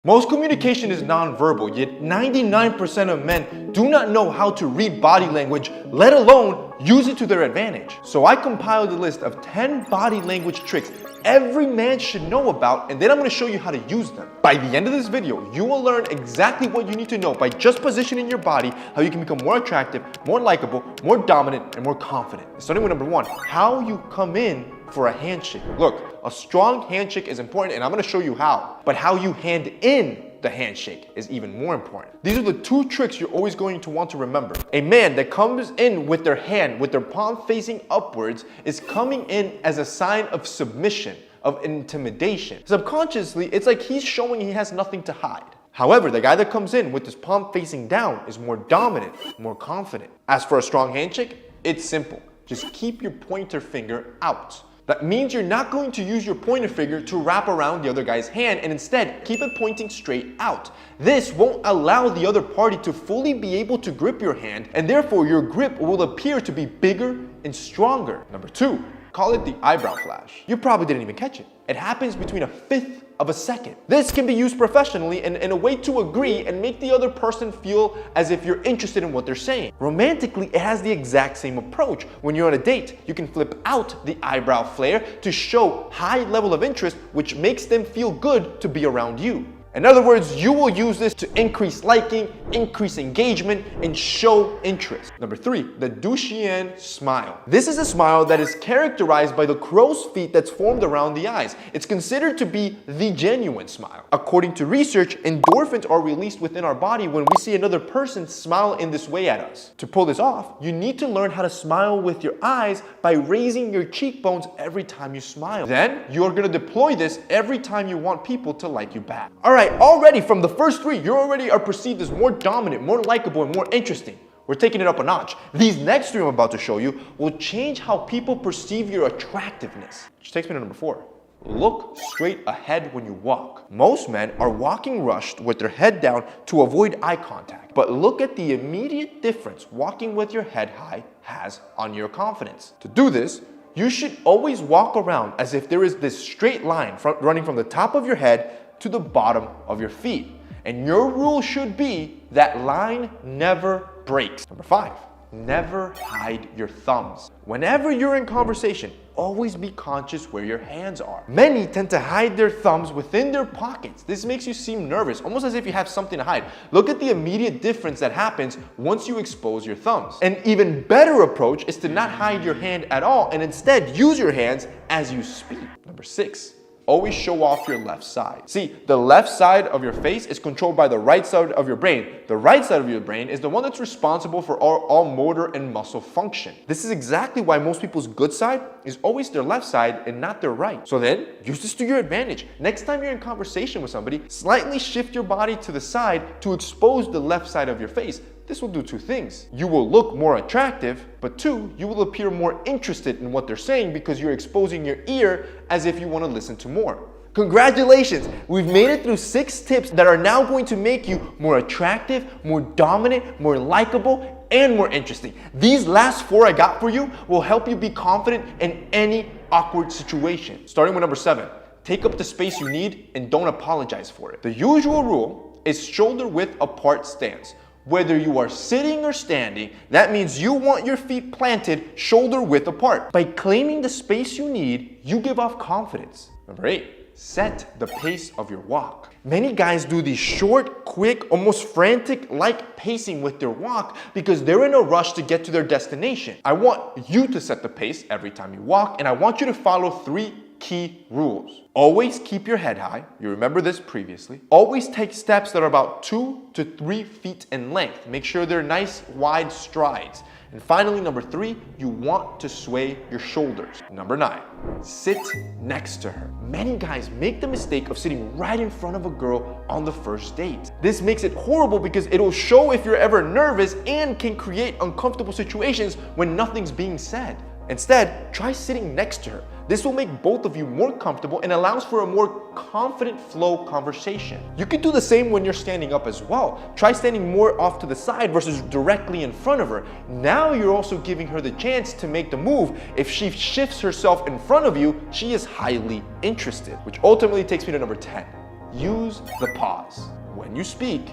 Most communication is nonverbal, yet 99% of men do not know how to read body language, let alone use it to their advantage. So I compiled a list of 10 body language tricks every man should know about, and then I'm going to show you how to use them. By the end of this video, you will learn exactly what you need to know by just positioning your body, how you can become more attractive, more likable, more dominant, and more confident. Starting with number 1, how you come in for a handshake. Look, a strong handshake is important, and I'm going to show you how. But how you hand in the handshake is even more important. These are the 2 tricks you're always going to want to remember. A man that comes in with their hand, with their palm facing upwards, is coming in as a sign of submission, of intimidation. Subconsciously, it's like he's showing he has nothing to hide. However, the guy that comes in with his palm facing down is more dominant, more confident. As for a strong handshake, it's simple. Just keep your pointer finger out. That means you're not going to use your pointer finger to wrap around the other guy's hand, and instead keep it pointing straight out. This won't allow the other party to fully be able to grip your hand, and therefore your grip will appear to be bigger and stronger. Number 2, call it the eyebrow flash. You probably didn't even catch it. It happens between 1/5 of a second. This can be used professionally and in a way to agree and make the other person feel as if you're interested in what they're saying. Romantically, it has the exact same approach. When you're on a date, you can flip out the eyebrow flare to show high level of interest, which makes them feel good to be around you. In other words, you will use this to increase liking, increase engagement, and show interest. Number 3, the Duchenne smile. This is a smile that is characterized by the crow's feet that's formed around the eyes. It's considered to be the genuine smile. According to research, endorphins are released within our body when we see another person smile in this way at us. To pull this off, you need to learn how to smile with your eyes by raising your cheekbones every time you smile. Then, you're going to deploy this every time you want people to like you back. Alright, already from the first 3, you already are perceived as more dominant, more likable, and more interesting. We're taking it up a notch. These next 3 I'm about to show you will change how people perceive your attractiveness. Which takes me to number 4. Look straight ahead when you walk. Most men are walking rushed with their head down to avoid eye contact. But look at the immediate difference walking with your head high has on your confidence. To do this, you should always walk around as if there is this straight line running from the top of your head to the bottom of your feet. And your rule should be that line never breaks. Number 5, never hide your thumbs. Whenever you're in conversation, always be conscious where your hands are. Many tend to hide their thumbs within their pockets. This makes you seem nervous, almost as if you have something to hide. Look at the immediate difference that happens once you expose your thumbs. An even better approach is to not hide your hand at all and instead use your hands as you speak. Number 6, always show off your left side. See, the left side of your face is controlled by the right side of your brain. The right side of your brain is the one that's responsible for all motor and muscle function. This is exactly why most people's good side is always their left side and not their right. So then, use this to your advantage. Next time you're in conversation with somebody, slightly shift your body to the side to expose the left side of your face. This will do 2 things. You will look more attractive, but 2, you will appear more interested in what they're saying because you're exposing your ear as if you want to listen to more. Congratulations! We've made it through 6 tips that are now going to make you more attractive, more dominant, more likable, and more interesting. These last 4 I got for you will help you be confident in any awkward situation. Starting with number 7, take up the space you need and don't apologize for it. The usual rule is shoulder width apart stance. Whether you are sitting or standing, that means you want your feet planted shoulder width apart. By claiming the space you need, you give off confidence. Number 8, set the pace of your walk. Many guys do these short, quick, almost frantic-like pacing with their walk because they're in a rush to get to their destination. I want you to set the pace every time you walk, and I want you to follow 3 key rules. Always keep your head high. You remember this previously. Always take steps that are about 2 to 3 feet in length. Make sure they're nice, wide strides. And finally, number 3, you want to sway your shoulders. Number 9, sit next to her. Many guys make the mistake of sitting right in front of a girl on the first date. This makes it horrible because it'll show if you're ever nervous and can create uncomfortable situations when nothing's being said. Instead, try sitting next to her. This will make both of you more comfortable and allows for a more confident flow conversation. You can do the same when you're standing up as well. Try standing more off to the side versus directly in front of her. Now you're also giving her the chance to make the move. If she shifts herself in front of you, she is highly interested, which ultimately takes me to number 10. use the pause. When you speak,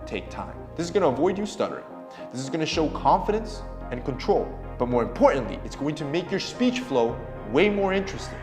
take time. This is going to avoid you stuttering. This is going to show confidence and control. But more importantly, it's going to make your speech flow way more interesting.